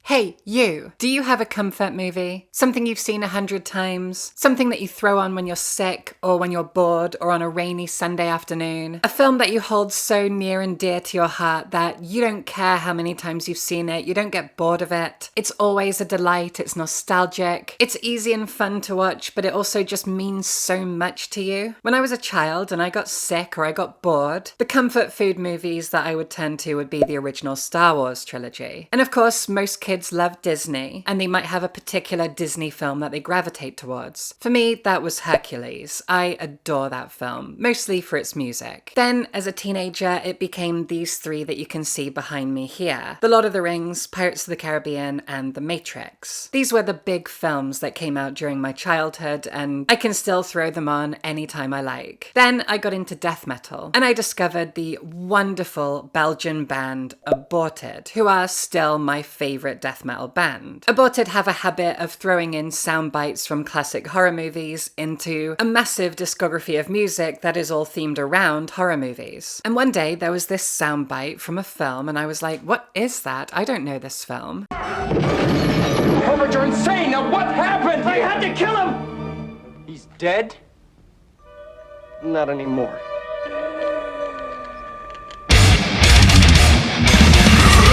Hey, you! Do you have a comfort movie? Something you've seen 100 times? Something that you throw on when you're sick, or when you're bored, or on a rainy Sunday afternoon? A film that you hold so near and dear to your heart that you don't care how many times you've seen it, you don't get bored of it. It's always a delight, it's nostalgic, it's easy and fun to watch, but it also just means so much to you. When I was a child and I got sick or I got bored, the comfort food movies that I would turn to would be the original Star Wars trilogy. And of course, most kids love Disney, and they might have a particular Disney film that they gravitate towards. For me, that was Hercules. I adore that film, mostly for its music. Then, as a teenager, it became these three that you can see behind me here: The Lord of the Rings, Pirates of the Caribbean, and The Matrix. These were the big films that came out during my childhood, and I can still throw them on anytime I like. Then I got into death metal, and I discovered the wonderful Belgian band Aborted, who are still my favorite death metal band. Aborted have a habit of throwing in sound bites from classic horror movies into a massive discography of music that is all themed around horror movies. And one day there was this sound bite from a film and I was like, what is that? I don't know this film. Herbert, you're insane! Now what happened? I had to kill him! He's dead? Not anymore.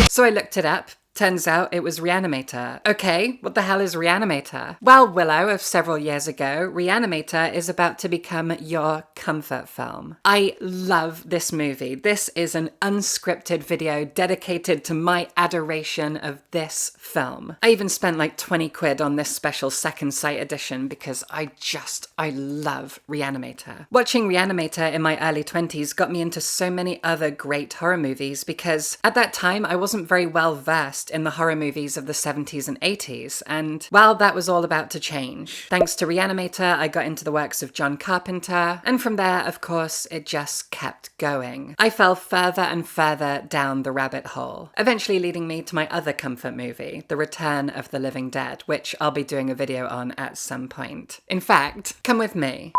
So I looked it up. Turns out it was Reanimator. Okay, what the hell is Reanimator? Well, Willow of several years ago, Reanimator is about to become your comfort film. I love this movie. This is an unscripted video dedicated to my adoration of this film. I even spent like 20 quid on this special second sight edition because I love Reanimator. Watching Reanimator in my early 20s got me into so many other great horror movies because at that time I wasn't very well versed in the horror movies of the 70s and 80s, and well, that was all about to change. Thanks to Reanimator, I got into the works of John Carpenter, and from there, of course, it just kept going. I fell further and further down the rabbit hole, eventually leading me to my other comfort movie, The Return of the Living Dead, which I'll be doing a video on at some point. In fact, come with me.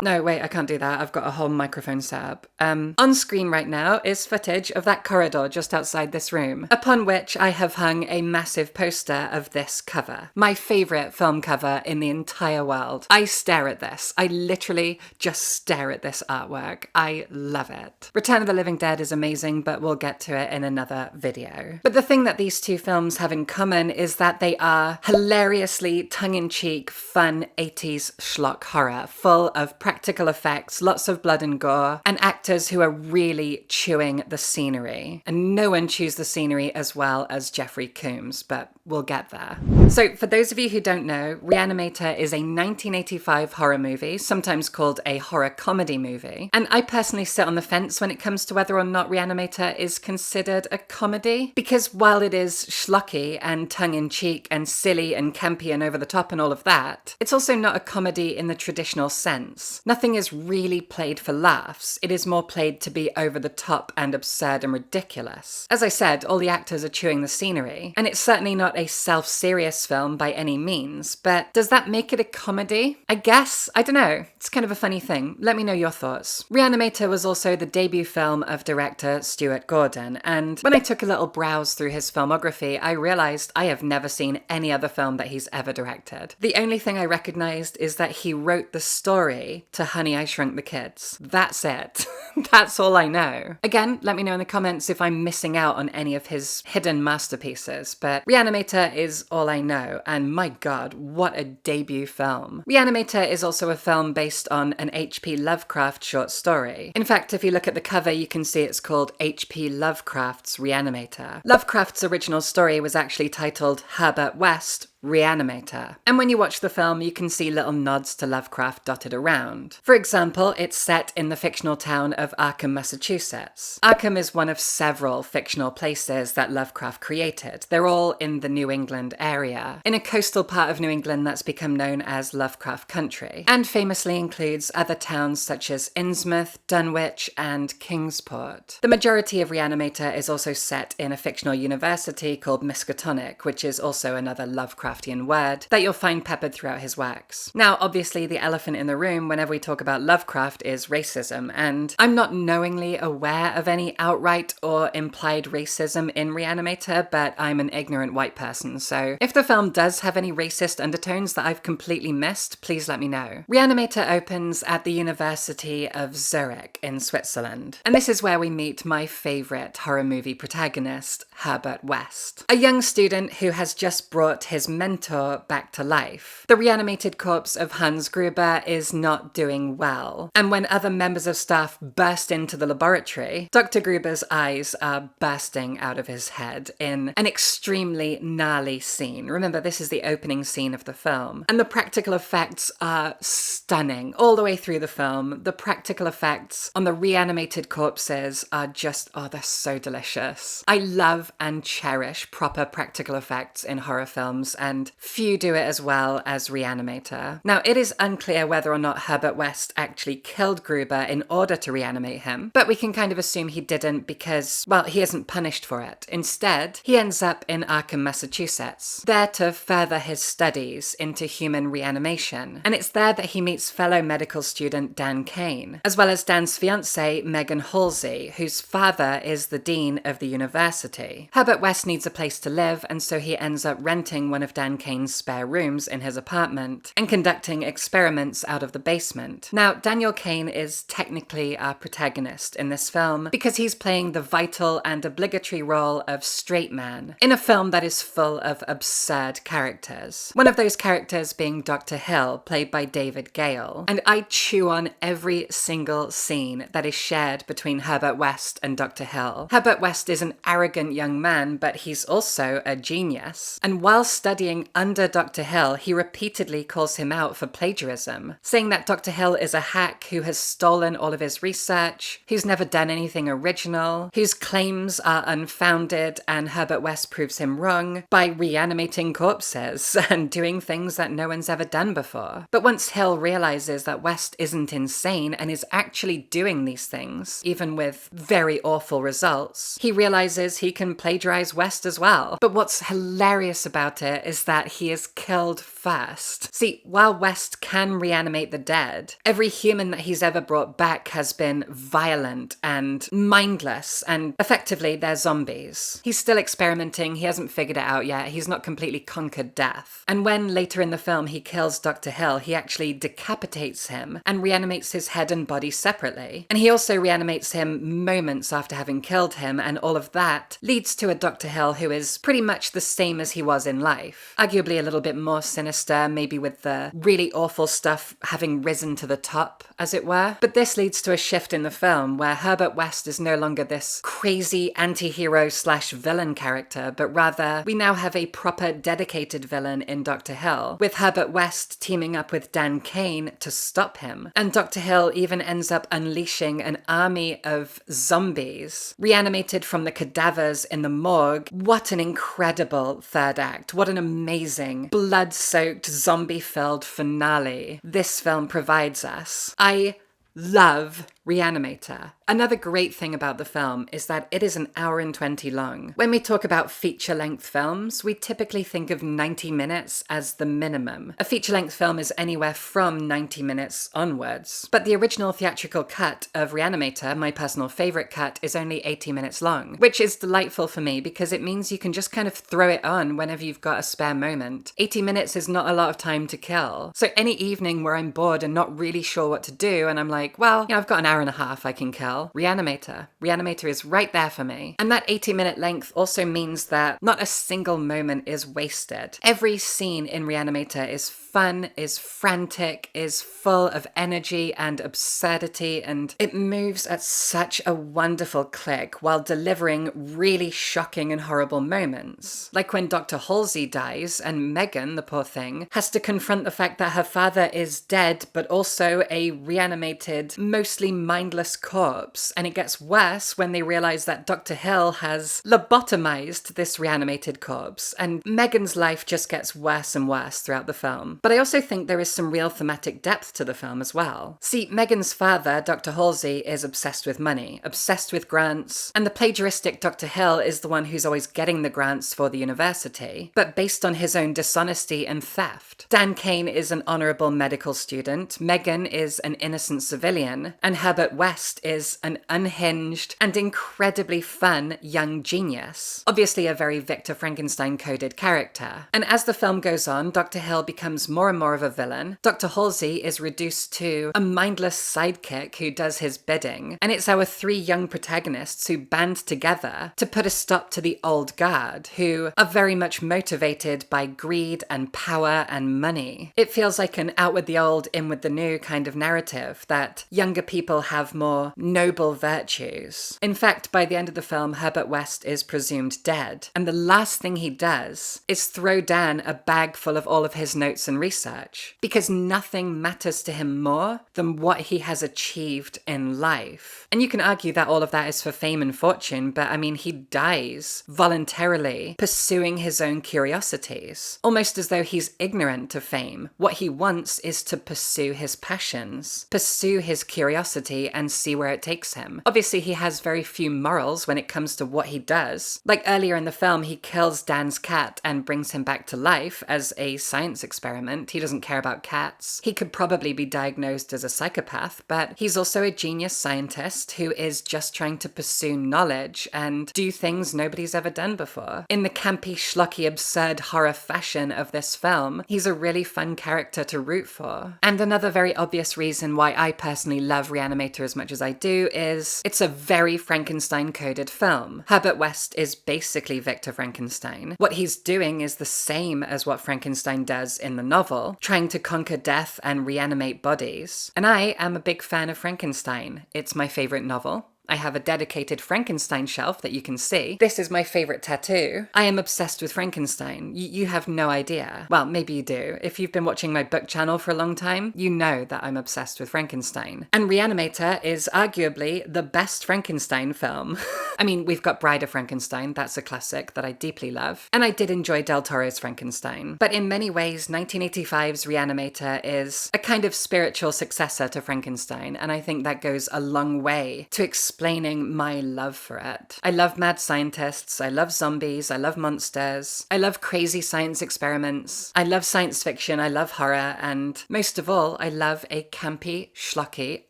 No, wait, I can't do that. I've got a whole microphone set up. On screen right now is footage of that corridor just outside this room, upon which I have hung a massive poster of this cover. My favourite film cover in the entire world. I stare at this. I literally just stare at this artwork. I love it. Return of the Living Dead is amazing, but we'll get to it in another video. But the thing that these two films have in common is that they are hilariously tongue-in-cheek, fun 80s schlock horror, full of practical effects, lots of blood and gore, and actors who are really chewing the scenery. And no one chews the scenery as well as Jeffrey Combs, but we'll get there. So for those of you who don't know, Reanimator is a 1985 horror movie, sometimes called a horror comedy movie. And I personally sit on the fence when it comes to whether or not Reanimator is considered a comedy, because while it is schlocky and tongue-in-cheek and silly and campy and over the top and all of that, it's also not a comedy in the traditional sense. Nothing is really played for laughs. It is more played to be over the top and absurd and ridiculous. As I said, all the actors are chewing the scenery, and it's certainly not a self-serious film by any means, but does that make it a comedy? I guess. I don't know. It's kind of a funny thing. Let me know your thoughts. Reanimator was also the debut film of director Stuart Gordon, and when I took a little browse through his filmography, I realized I have never seen any other film that he's ever directed. The only thing I recognized is that he wrote the story to Honey, I Shrunk the Kids. That's it. That's all I know. Again, let me know in the comments if I'm missing out on any of his hidden masterpieces, but Reanimator is all I know, and my god, what a debut film. Reanimator is also a film based on an H.P. Lovecraft short story. In fact, if you look at the cover, you can see it's called H.P. Lovecraft's Reanimator. Lovecraft's original story was actually titled Herbert West, Reanimator. And when you watch the film, you can see little nods to Lovecraft dotted around. For example, it's set in the fictional town of Arkham, Massachusetts. Arkham is one of several fictional places that Lovecraft created. They're all in the New England area, in a coastal part of New England that's become known as Lovecraft Country, and famously includes other towns such as Innsmouth, Dunwich, and Kingsport. The majority of Reanimator is also set in a fictional university called Miskatonic, which is also another Lovecraft Lovecraftian word that you'll find peppered throughout his works. Now, obviously, the elephant in the room whenever we talk about Lovecraft is racism, and I'm not knowingly aware of any outright or implied racism in Reanimator, but I'm an ignorant white person, so if the film does have any racist undertones that I've completely missed, please let me know. Reanimator opens at the University of Zurich in Switzerland, and this is where we meet my favourite horror movie protagonist, Herbert West, a young student who has just brought his mentor back to life. The reanimated corpse of Hans Gruber is not doing well, and when other members of staff burst into the laboratory, Dr. Gruber's eyes are bursting out of his head in an extremely gnarly scene. Remember, this is the opening scene of the film, and the practical effects are stunning all the way through the film. The practical effects on the reanimated corpses are just, oh, they're so delicious. I love and cherish proper practical effects in horror films, and few do it as well as Reanimator. Now, it is unclear whether or not Herbert West actually killed Gruber in order to reanimate him, but we can kind of assume he didn't because, well, he isn't punished for it. Instead, he ends up in Arkham, Massachusetts, there to further his studies into human reanimation, and it's there that he meets fellow medical student Dan Kane, as well as Dan's fiancée, Megan Halsey, whose father is the dean of the university. Herbert West needs a place to live, and so he ends up renting one of Dan Kane's spare rooms in his apartment and conducting experiments out of the basement. Now, Daniel Kane is technically our protagonist in this film because he's playing the vital and obligatory role of straight man in a film that is full of absurd characters. One of those characters being Dr. Hill, played by David Gale. And I chew on every single scene that is shared between Herbert West and Dr. Hill. Herbert West is an arrogant young man, but he's also a genius. And while studying under Dr. Hill, he repeatedly calls him out for plagiarism, saying that Dr. Hill is a hack who has stolen all of his research, who's never done anything original, whose claims are unfounded, and Herbert West proves him wrong by reanimating corpses and doing things that no one's ever done before. But once Hill realizes that West isn't insane and is actually doing these things, even with very awful results, he realizes he can plagiarize West as well. But what's hilarious about it is that he is killed first. See, while West can reanimate the dead, every human that he's ever brought back has been violent and mindless, and effectively they're zombies. He's still experimenting, he hasn't figured it out yet, he's not completely conquered death. And when later in the film he kills Dr. Hill, he actually decapitates him and reanimates his head and body separately. And he also reanimates him moments after having killed him, and all of that leads to a Dr. Hill who is pretty much the same as he was in life. Arguably a little bit more sinister, maybe with the really awful stuff having risen to the top, as it were. But this leads to a shift in the film where Herbert West is no longer this crazy anti-hero slash villain character, but rather we now have a proper dedicated villain in Dr. Hill, with Herbert West teaming up with Dan Kane to stop him. And Dr. Hill even ends up unleashing an army of zombies, reanimated from the cadavers in the morgue. What an incredible third act. What an amazing, blood-soaked, zombie-filled finale this film provides us. I love Reanimator. Another great thing about the film is that it is an hour and 20 long. When we talk about feature-length films, we typically think of 90 minutes as the minimum. A feature-length film is anywhere from 90 minutes onwards. But the original theatrical cut of Reanimator, my personal favorite cut, is only 80 minutes long, which is delightful for me because it means you can just kind of throw it on whenever you've got a spare moment. 80 minutes is not a lot of time to kill. So any evening where I'm bored and not really sure what to do, and I'm like, well, I've got an hour and a half I can kill. Reanimator. Reanimator is right there for me. And that 80-minute length also means that not a single moment is wasted. Every scene in Reanimator is fun, is frantic, is full of energy and absurdity, and it moves at such a wonderful click while delivering really shocking and horrible moments. Like when Dr. Halsey dies and Megan, the poor thing, has to confront the fact that her father is dead but also a reanimated, mostly mindless corpse, and it gets worse when they realize that Dr. Hill has lobotomized this reanimated corpse, and Megan's life just gets worse and worse throughout the film. But I also think there is some real thematic depth to the film as well. See, Megan's father, Dr. Halsey, is obsessed with money, obsessed with grants, and the plagiaristic Dr. Hill is the one who's always getting the grants for the university, but based on his own dishonesty and theft. Dan Kane is an honorable medical student, Megan is an innocent civilian, and Herbert West is an unhinged and incredibly fun young genius. Obviously a very Victor Frankenstein-coded character. And as the film goes on, Dr. Hill becomes more and more of a villain. Dr. Halsey is reduced to a mindless sidekick who does his bidding, and it's our three young protagonists who band together to put a stop to the old guard, who are very much motivated by greed and power and money. It feels like an out with the old, in with the new kind of narrative, that younger people have more noble virtues. In fact, by the end of the film, Herbert West is presumed dead, and the last thing he does is throw Dan a bag full of all of his notes and research, because nothing matters to him more than what he has achieved in life. And you can argue that all of that is for fame and fortune, but I mean, he dies voluntarily pursuing his own curiosities, almost as though he's ignorant to fame. What he wants is to pursue his passions, pursue his curiosity, and see where it takes him. Obviously, he has very few morals when it comes to what he does. Like earlier in the film, he kills Dan's cat and brings him back to life as a science experiment. He doesn't care about cats. He could probably be diagnosed as a psychopath, but he's also a genius scientist who is just trying to pursue knowledge and do things nobody's ever done before. In the campy, schlocky, absurd horror fashion of this film, he's a really fun character to root for. And another very obvious reason why I personally love Reanimator as much as I do is it's a very Frankenstein-coded film. Herbert West is basically Victor Frankenstein. What he's doing is the same as what Frankenstein does in the novel, trying to conquer death and reanimate bodies. And I am a big fan of Frankenstein. It's my favorite novel. I have a dedicated Frankenstein shelf that you can see. This is my favorite tattoo. I am obsessed with Frankenstein. You have no idea. Well, maybe you do. If you've been watching my book channel for a long time, you know that I'm obsessed with Frankenstein. And Reanimator is arguably the best Frankenstein film. I mean, we've got Bride of Frankenstein, that's a classic that I deeply love. And I did enjoy Del Toro's Frankenstein. But in many ways, 1985's Reanimator is a kind of spiritual successor to Frankenstein, and I think that goes a long way to explaining my love for it. I love mad scientists, I love zombies, I love monsters, I love crazy science experiments, I love science fiction, I love horror, and most of all, I love a campy, schlocky,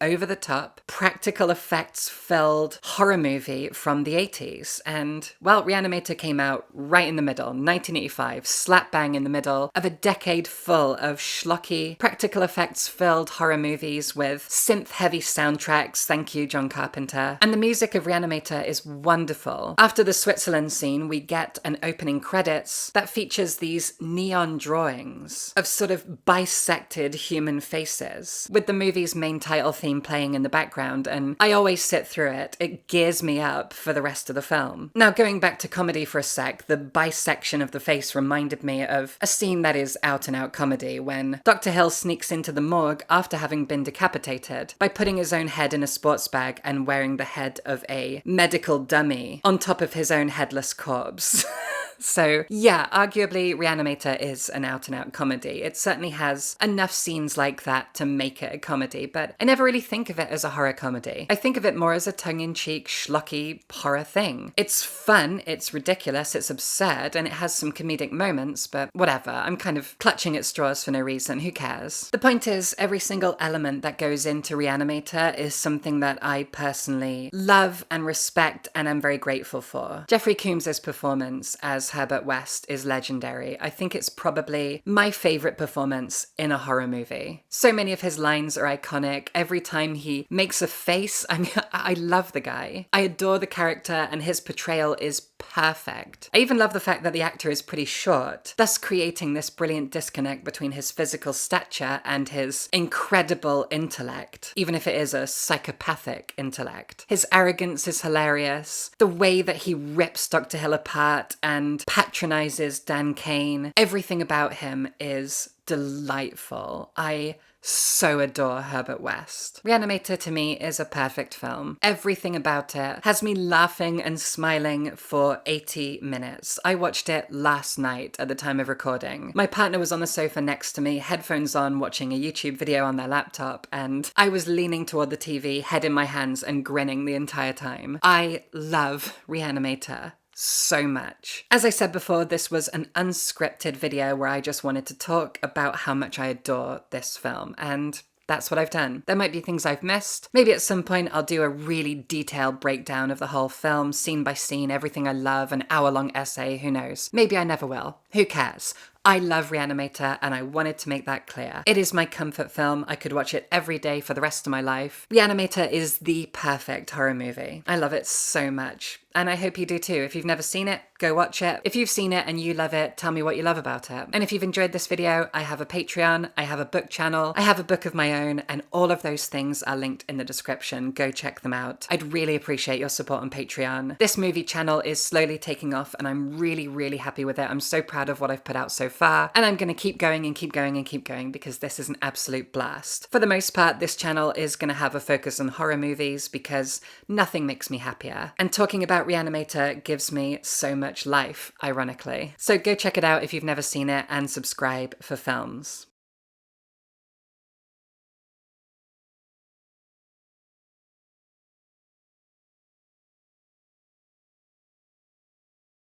over-the-top, practical effects-filled horror movie from the 80s. And, well, Reanimator came out right in the middle, 1985, slap bang in the middle of a decade full of schlocky, practical effects-filled horror movies with synth-heavy soundtracks, thank you, John Carpenter. And the music of Reanimator is wonderful. After the Switzerland scene, we get an opening credits that features these neon drawings of sort of bisected human faces, with the movie's main title theme playing in the background, and I always sit through it. It gears me up for the rest of the film. Now, going back to comedy for a sec, the bisection of the face reminded me of a scene that is out-and-out comedy when Dr. Hill sneaks into the morgue after having been decapitated by putting his own head in a sports bag and wearing the head of a medical dummy on top of his own headless corpse. So yeah, arguably Reanimator is an out-and-out comedy. It certainly has enough scenes like that to make it a comedy, but I never really think of it as a horror comedy. I think of it more as a tongue-in-cheek, schlocky horror thing. It's fun, it's ridiculous, it's absurd, and it has some comedic moments, but whatever. I'm kind of clutching at straws for no reason. Who cares? The point is, every single element that goes into Reanimator is something that I personally love and respect and am very grateful for. Jeffrey Combs' performance as Herbert West is legendary. I think it's probably my favorite performance in a horror movie. So many of his lines are iconic. Every time he makes a face, I love the guy. I adore the character, and his portrayal is perfect. I even love the fact that the actor is pretty short, thus creating this brilliant disconnect between his physical stature and his incredible intellect, even if it is a psychopathic intellect. His arrogance is hilarious. The way that he rips Dr. Hill apart and patronizes Dan Kane, everything about him is delightful. I so adore Herbert West. Reanimator to me is a perfect film. Everything about it has me laughing and smiling for 80 minutes. I watched it last night at the time of recording. My partner was on the sofa next to me, headphones on, watching a YouTube video on their laptop, and I was leaning toward the TV, head in my hands and grinning the entire time. I love Reanimator so much. As I said before, this was an unscripted video where I just wanted to talk about how much I adore this film, and that's what I've done. There might be things I've missed. Maybe at some point I'll do a really detailed breakdown of the whole film, scene by scene, everything I love, an hour-long essay, who knows. Maybe I never will. Who cares? I love Reanimator, and I wanted to make that clear. It is my comfort film. I could watch it every day for the rest of my life. Reanimator is the perfect horror movie. I love it so much, and I hope you do too. If you've never seen it, go watch it. If you've seen it and you love it, tell me what you love about it. And if you've enjoyed this video, I have a Patreon, I have a book channel, I have a book of my own, and all of those things are linked in the description. Go check them out. I'd really appreciate your support on Patreon. This movie channel is slowly taking off, and I'm really, really happy with it. I'm so proud of what I've put out so far, and I'm going to keep going and keep going and keep going because this is an absolute blast. For the most part, this channel is going to have a focus on horror movies because nothing makes me happier. And talking about Reanimator gives me so much life, ironically. So go check it out if you've never seen it and subscribe for films.